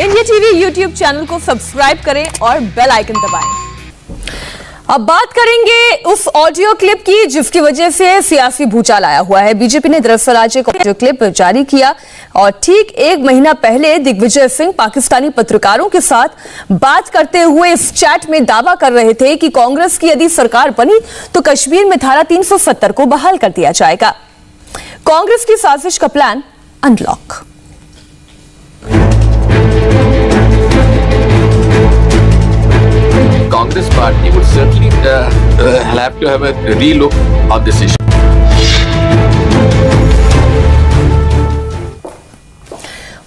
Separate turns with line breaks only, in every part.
India TV YouTube channel को subscribe करें और बेल आइकन दबाएं। अब बात करेंगे उस ऑडियो क्लिप की जिसकी वजह से सियासी भूचाल आया हुआ है। बीजेपी ने दरअसल आज एक ऑडियो क्लिप जारी किया और ठीक एक महीना पहले दिग्विजय सिंह पाकिस्तानी पत्रकारों के साथ बात करते हुए इस चैट में दावा कर रहे थे कि कांग्रेस की यदि सरकार बनी तो कश्मीर में धारा 370 को बहाल कर दिया जाएगा। कांग्रेस की साजिश का plan unlock.
Congress party would certainly have to have a relook on this issue.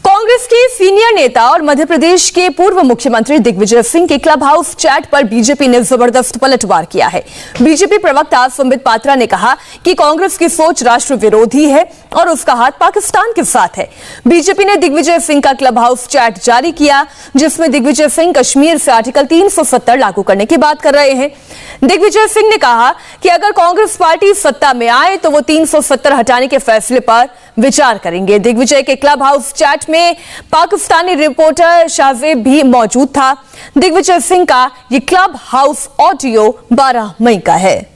Congress के सीनियर नेता और मध्य प्रदेश के पूर्व मुख्यमंत्री दिग्विजय सिंह के क्लब हाउस चैट पर बीजेपी ने जबरदस्त पलटवार किया है। बीजेपी प्रवक्ता संबित पात्रा ने कहा कि कांग्रेस की सोच राष्ट्र विरोधी है और उसका हाथ पाकिस्तान के साथ है। बीजेपी ने दिग्विजय सिंह का क्लब हाउस चैट जारी किया जिसमें दिग्विजय सिंह कश्मीर से आर्टिकल 370 लागू करने की बात कर रहे हैं। दिग्विजय सिंह ने कहा कि अगर कांग्रेस पार्टी सत्ता में आए तो वो 370 हटाने के फैसले पर विचार करेंगे। दिग्विजय के क्लब हाउस चैट में पाकिस्तानी रिपोर्टर शाहजेब भी मौजूद था। दिग्विजय सिंह का ये क्लब हाउस ऑडियो 12 मई का है।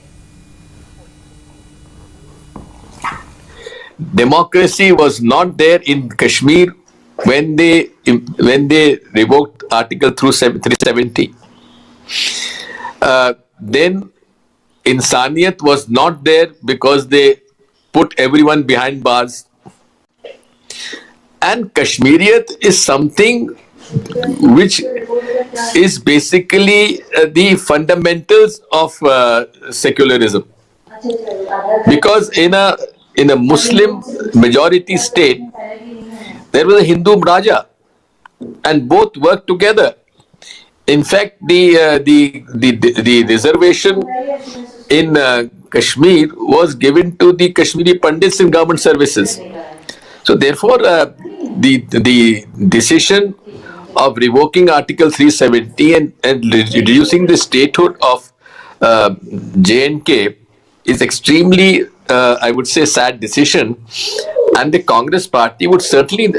Democracy was not there in Kashmir when they revoked Article 370. Then Insaniyat was not there because they put everyone behind bars. And Kashmiriyat is something which is basically the fundamentals of secularism. Because in a Muslim majority state, there was a Hindu Raja, and both worked together. In fact, the reservation in Kashmir was given to the Kashmiri Pandits in government services. So therefore, the decision of revoking Article 370 and reducing the statehood of J&K is extremely, I would say, sad decision, and the Congress party would certainly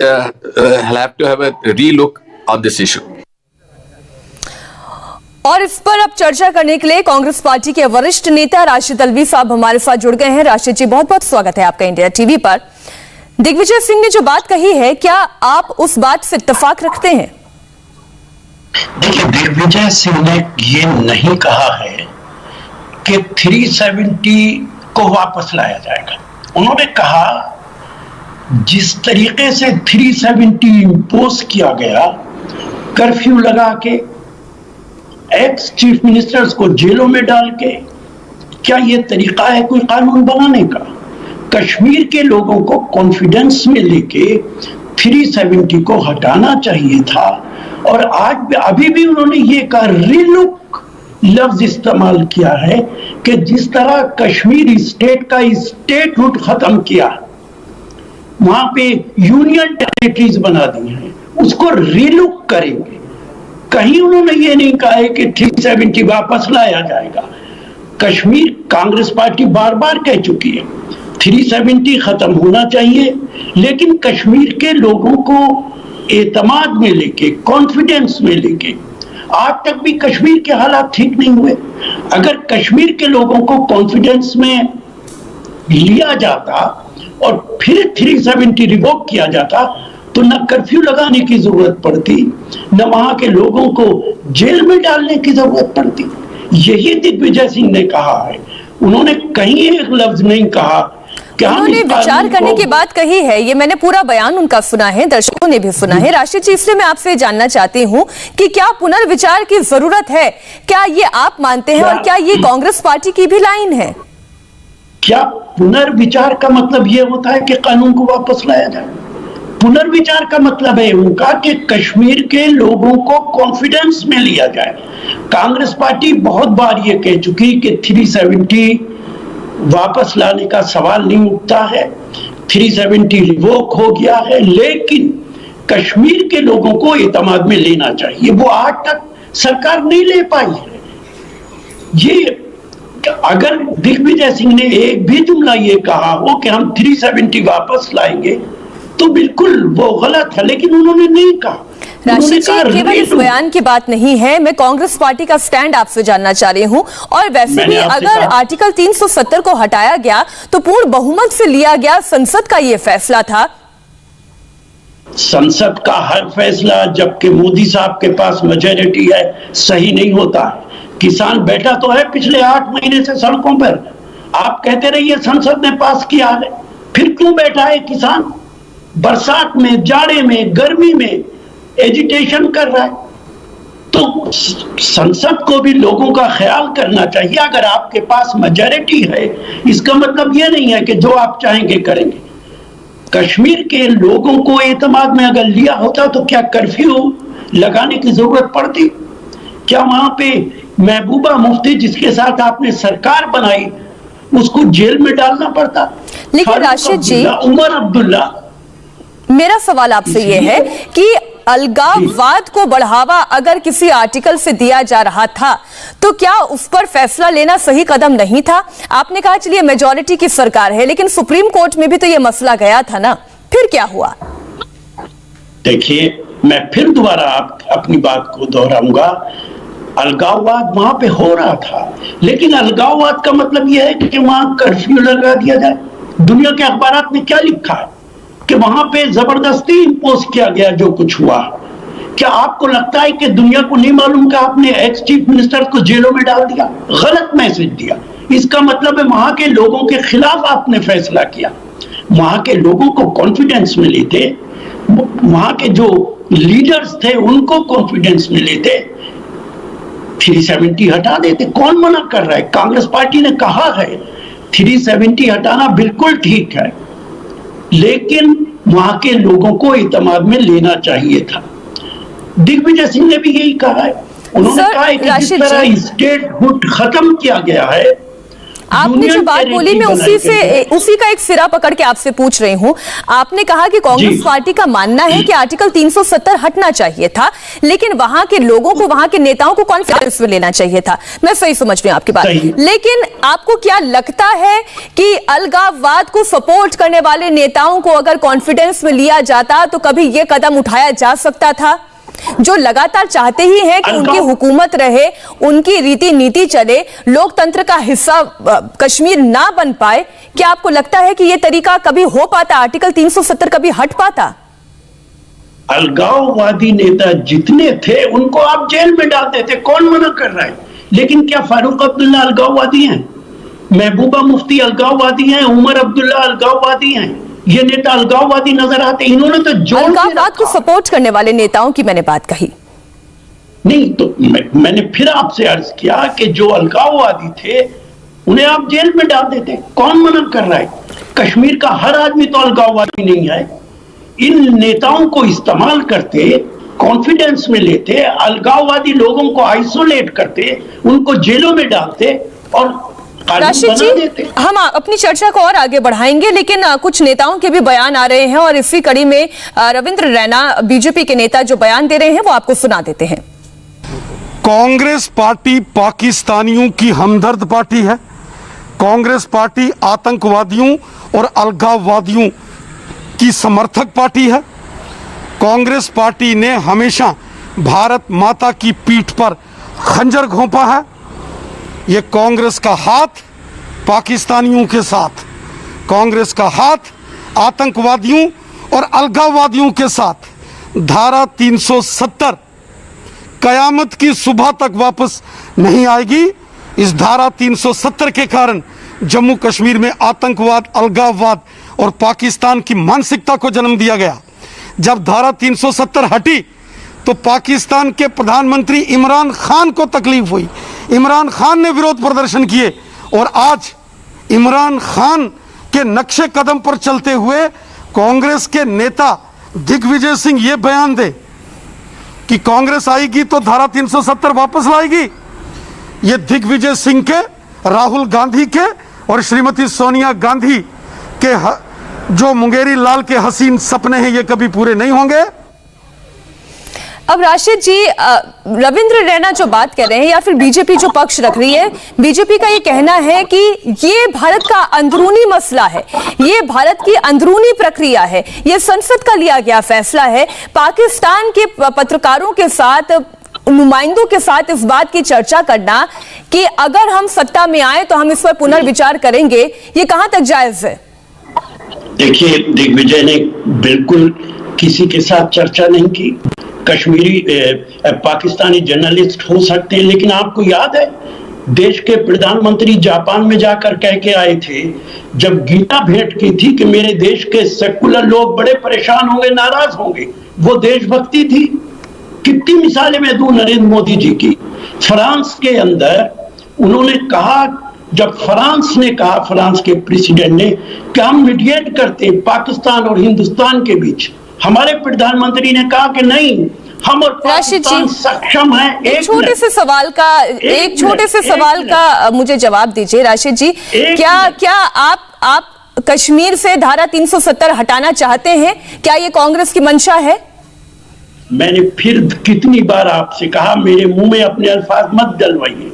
have to have a relook on this issue.
और इस पर अब चर्चा करने के लिए Congress party के वरिष्ठ नेता राशिद अल्वी साहब हमारे साथ जुड़ गए हैं। राशिद जी, बहुत बहुत स्वागत है आपका इंडिया टीवी पर। दिग्विजय सिंह ने जो बात कही है, क्या आप उस बात से इत्तेफाक रखते हैं?
देखिए, दिग्विजय सिंह ने ये नहीं कहा है कि 370 को वापस लाया जाएगा। उन्होंने कहा जिस तरीके से 370 इंपोज किया गया, कर्फ्यू लगा के, एक्स चीफ मिनिस्टर्स को जेलों में डाल के, क्या ये तरीका है कोई कानून बनाने का? कश्मीर के लोगों को कॉन्फिडेंस में लेके 370 को हटाना चाहिए था। और आज अभी भी उन्होंने ये कहा, रिलुक लफ्ज इस्तेमाल किया है कि जिस तरह कश्मीर स्टेट का स्टेटहुड खत्म किया, वहां पे यूनियन टेरिटरीज बना दी हैं, उसको रिलुक करेंगे। कहीं उन्होंने ये नहीं कहा है कि 370 वापस लाया जाएगा। कश्मीर कांग्रेस पार्टी बार बार कह चुकी है 370 खत्म होना चाहिए, लेकिन कश्मीर के लोगों को एतमाद में लेके, कॉन्फिडेंस में लेके, आज तक भी कश्मीर के हालात ठीक नहीं हुए। अगर कश्मीर के लोगों को कॉन्फिडेंस में लिया जाता और फिर 370 रिवोक किया जाता तो न कर्फ्यू लगाने की जरूरत पड़ती, न वहां के लोगों को जेल में डालने की जरूरत पड़ती। यही दिग्विजय सिंह ने कहा है। उन्होंने कहीं एक लफ्ज नहीं कहा कि
उन्होंने विचार करने की बात कही है। ये मैंने पूरा बयान उनका सुना है, दर्शकों ने भी सुना है। राशिद जी, इसलिए मैं आपसे जानना चाहती हूं कि क्या पुनर्विचार की जरूरत है? क्या ये आप मानते हैं और क्या ये कांग्रेस पार्टी की भी लाइन है?
क्या पुनर्विचार का मतलब ये होता है कि कानून को वापस लाया जाए? पुनर्विचार का मतलब है उनका कि कश्मीर के लोगों को कॉन्फिडेंस में लिया जाए। कांग्रेस पार्टी बहुत बार ये कह चुकी कि 370 वापस लाने का सवाल नहीं उठता है, 370 रिवोक हो गया है, लेकिन कश्मीर के लोगों को एतमाद में लेना चाहिए। वो आज तक सरकार नहीं ले पाई है। ये अगर दिग्विजय सिंह ने एक भी जुमला ये कहा हो कि हम 370 वापस लाएंगे तो बिल्कुल वो गलत है, लेकिन उन्होंने नहीं कहा।
राशिद जी,
कहा,
केवल इस बयान की बात नहीं है, मैं कांग्रेस पार्टी का स्टैंड आपसे जानना चाह रही हूं। और वैसे भी अगर आर्टिकल 370 को हटाया गया तो पूर्ण बहुमत से लिया गया संसद का ये फैसला था।
संसद का हर फैसला जबकि मोदी साहब के पास मेजॉरिटी है सही नहीं होता। किसान बैठा तो है पिछले 8 महीने से सड़कों पर, आप कहते रहिए संसद ने पास किया है, फिर क्यों बैठा है किसान? बरसात में, जाड़े में, गर्मी में एजिटेशन कर रहा है। तो संसद को भी लोगों का ख्याल करना चाहिए। अगर आपके पास मेजॉरिटी है, इसका मतलब यह नहीं है कि जो आप चाहेंगे करेंगे। कश्मीर के लोगों को एतमाद में अगर लिया होता तो क्या कर्फ्यू लगाने की जरूरत पड़ती? क्या वहां पे महबूबा मुफ्ती जिसके साथ आपने सरकार बनाई उसको जेल में डालना पड़ता?
लेकिन राशिद जी,
उमर अब्दुल्ला,
मेरा सवाल आपसे ये है कि अलगाववाद को बढ़ावा अगर किसी आर्टिकल से दिया जा रहा था तो क्या उस पर फैसला लेना सही कदम नहीं था? आपने कहा चलिए मेजॉरिटी की सरकार है, लेकिन सुप्रीम कोर्ट में भी तो ये मसला गया था ना, फिर क्या हुआ?
देखिए, मैं फिर दोबारा अपनी बात को दोहराऊंगा। अलगाववाद वहां पे हो रहा था, लेकिन अलगाववाद का मतलब यह है कि वहां कर्फ्यू लगा दिया जाए। दुनिया के अखबारात में क्या लिखा है कि वहां पे जबरदस्ती इंपोज किया गया जो कुछ हुआ। क्या आपको लगता है कि दुनिया को नहीं मालूम कि आपने एक्स चीफ मिनिस्टर को जेलों में डाल दिया, गलत मैसेज दिया? इसका मतलब है वहां के लोगों के खिलाफ आपने फैसला किया। वहां के लोगों को कॉन्फिडेंस में लेते, वहां के जो लीडर्स थे उनको कॉन्फिडेंस में लेते, 370 हटा देते। कौन मना कर रहा है? कांग्रेस पार्टी ने कहा है 370 हटाना बिल्कुल ठीक है, लेकिन वहां के लोगों को इत्मीनान में लेना चाहिए था। दिग्विजय सिंह ने भी यही कहा है। उन्होंने कहा है कि जिस तरह स्टेटहुड खत्म किया गया है,
आपने जो बात बोली मैं उसी का एक सिरा पकड़ के आपसे पूछ रही हूं। आपने कहा कि कांग्रेस पार्टी का मानना है कि आर्टिकल 370 हटना चाहिए था, लेकिन वहां के लोगों को, वहां के नेताओं को कॉन्फिडेंस में लेना चाहिए था। मैं सही समझ रही हूं आपकी बात, लेकिन आपको क्या लगता है कि अलगाववाद को सपोर्ट करने वाले नेताओं को अगर कॉन्फिडेंस में लिया जाता तो कभी यह कदम उठाया जा सकता था? जो लगातार चाहते ही हैं कि उनकी हुकूमत रहे, उनकी रीति नीति चले, लोकतंत्र का हिस्सा कश्मीर ना बन पाए, क्या आपको लगता है कि यह तरीका कभी हो पाता, आर्टिकल 370 कभी हट पाता?
अलगाववादी नेता जितने थे उनको आप जेल में डाल देते, कौन मना कर रहा है? लेकिन क्या फारूक अब्दुल्ला अलगाववादी हैं? महबूबा मुफ्ती अलगाववादी हैं? उमर अब्दुल्ला अलगाववादी हैं? ये नेता अलगाववादी नजर आते? इन्होंने तो
अलगाववाद को सपोर्ट करने वाले नेताओं की मैंने बात कही
नहीं। तो मैंने फिर आपसे अर्ज किया कि जो अलगाववादी थे उन्हें आप जेल में डाल देते, कौन मना कर रहा है? कश्मीर का हर आदमी तो अलगाववादी नहीं है। इन नेताओं को इस्तेमाल करते, कॉन्फिडेंस में लेते, अलगाववादी लोगों को आइसोलेट करते, उनको जेलों में डालते और
राशिद जी, हम अपनी चर्चा को और आगे बढ़ाएंगे, लेकिन कुछ नेताओं के भी बयान आ रहे हैं और इसी कड़ी में रविंद्र रैना, बीजेपी के नेता, जो बयान दे रहे हैं वो आपको सुना देते हैं।
कांग्रेस पार्टी पाकिस्तानियों की हमदर्द पार्टी है। कांग्रेस पार्टी आतंकवादियों और अलगाववादियों की समर्थक पार्टी है। कांग्रेस पार्टी ने हमेशा भारत माता की पीठ पर खंजर घोंपा है। ये कांग्रेस का हाथ पाकिस्तानियों के साथ, कांग्रेस का हाथ आतंकवादियों और अलगाववादियों के साथ। धारा 370 कयामत की सुबह तक वापस नहीं आएगी। इस धारा 370 के कारण जम्मू कश्मीर में आतंकवाद, अलगाववाद और पाकिस्तान की मानसिकता को जन्म दिया गया। जब धारा 370 हटी तो पाकिस्तान के प्रधानमंत्री इमरान खान को तकलीफ हुई। इमरान खान ने विरोध प्रदर्शन किए और आज इमरान खान के नक्शे कदम पर चलते हुए कांग्रेस के नेता दिग्विजय सिंह ये बयान दे कि कांग्रेस आएगी तो धारा 370 वापस लाएगी। ये दिग्विजय सिंह के, राहुल गांधी के और श्रीमती सोनिया गांधी के जो मुंगेरी लाल के हसीन सपने हैं, ये कभी पूरे नहीं होंगे।
अब राशिद जी, रविंद्र रैना जो बात कर रहे हैं या फिर बीजेपी जो पक्ष रख रही है, बीजेपी का ये कहना है कि ये भारत का अंदरूनी मसला है, ये भारत की अंदरूनी प्रक्रिया है, ये संसद का लिया गया फैसला है। पाकिस्तान के पत्रकारों के साथ, नुमाइंदों के साथ इस बात की चर्चा करना कि अगर हम सत्ता में आए तो हम इस पर पुनर्विचार करेंगे, ये कहां तक जायज है?
देखिए, दिग्विजय ने बिल्कुल किसी के साथ चर्चा नहीं की। कश्मीरी पाकिस्तानी जर्नलिस्ट हो सकते हैं, लेकिन आपको याद है देश के प्रधानमंत्री जापान में जाकर कह के आए थे, जब गीता भेंट की थी कि मेरे देश के सेकुलर लोग बड़े परेशान होंगे, नाराज होंगे। वो देशभक्ति थी। कितनी मिसालें मैं दूं नरेंद्र मोदी जी की। फ्रांस के अंदर उन्होंने कहा, जब फ्रांस ने कहा, फ्रांस के प्रेसिडेंट ने कि हम मीडिएट करते हैं पाकिस्तान और हिंदुस्तान के बीच, हमारे प्रधानमंत्री ने कहा कि नहीं, हम और पाकिस्तान सक्षम है।
एक छोटे से सवाल का मुझे जवाब दीजिए राशिद जी, क्या आप कश्मीर से धारा 370 हटाना चाहते हैं? क्या ये कांग्रेस की मंशा है?
मैंने फिर कितनी बार आपसे कहा, मेरे मुंह में अपने अल्फाज मत डलवाइए।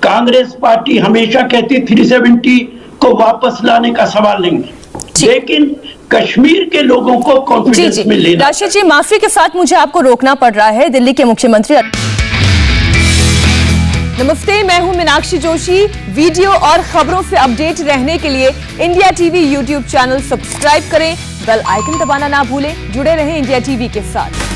कांग्रेस पार्टी हमेशा कहती 370 को वापस लाने का सवाल नहीं, लेकिन कश्मीर के लोगों को कॉन्फिडेंस में लेना।
राशिद जी, माफी के साथ मुझे आपको रोकना पड़ रहा है। दिल्ली के मुख्यमंत्री। नमस्ते, मैं हूं मीनाक्षी जोशी। वीडियो और खबरों से अपडेट रहने के लिए India TV YouTube channel subscribe करें, बेल आइकन दबाना ना भूलें। जुड़े रहें इंडिया टीवी के साथ।